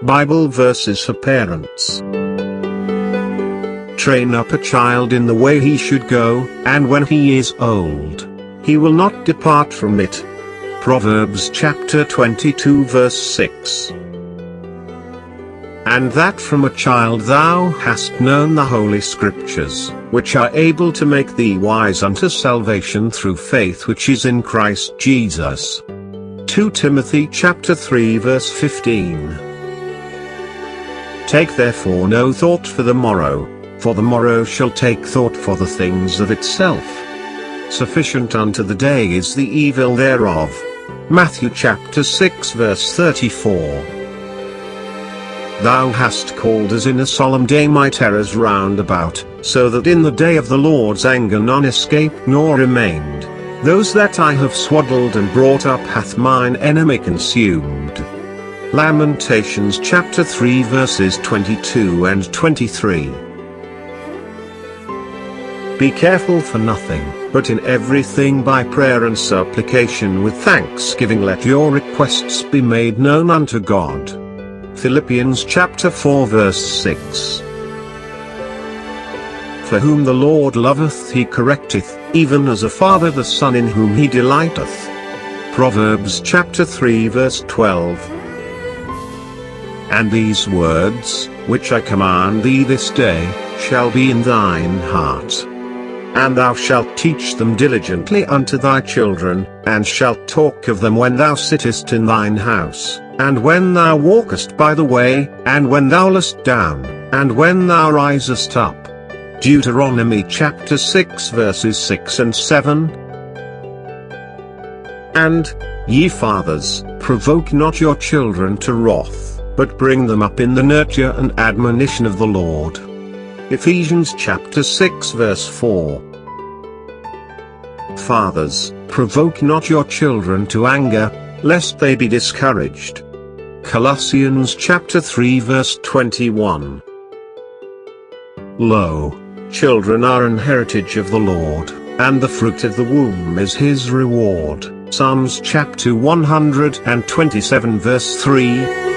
Bible verses for parents. Train up a child in the way he should go, and when he is old, he will not depart from it. Proverbs chapter 22 verse 6. And that from a child thou hast known the holy scriptures, which are able to make thee wise unto salvation through faith which is in Christ Jesus. 2 Timothy chapter 3 verse 15. Take therefore no thought for the morrow, for the morrow shall take thought for the things of itself. Sufficient unto the day is the evil thereof. Matthew chapter 6 verse 34. Thou hast called us in a solemn day my terrors round about, so that in the day of the Lord's anger none escaped nor remained. Those that I have swaddled and brought up hath mine enemy consumed. Lamentations chapter 3 verses 22 and 23. Be careful for nothing, but in everything by prayer and supplication with thanksgiving let your requests be made known unto God. Philippians chapter 4 verse 6. For whom the Lord loveth he correcteth, even as a father the son in whom he delighteth. Proverbs chapter 3 verse 12. And these words, which I command thee this day, shall be in thine heart. And thou shalt teach them diligently unto thy children, and shalt talk of them when thou sittest in thine house, and when thou walkest by the way, and when thou liest down, and when thou risest up. Deuteronomy chapter 6 verses 6 and 7. And, ye fathers, provoke not your children to wrath, but bring them up in the nurture and admonition of the Lord. Ephesians chapter 6 verse 4. Fathers, provoke not your children to anger, lest they be discouraged. Colossians chapter 3 verse 21. Lo, children are an heritage of the Lord, and the fruit of the womb is his reward. Psalms chapter 127 verse 3.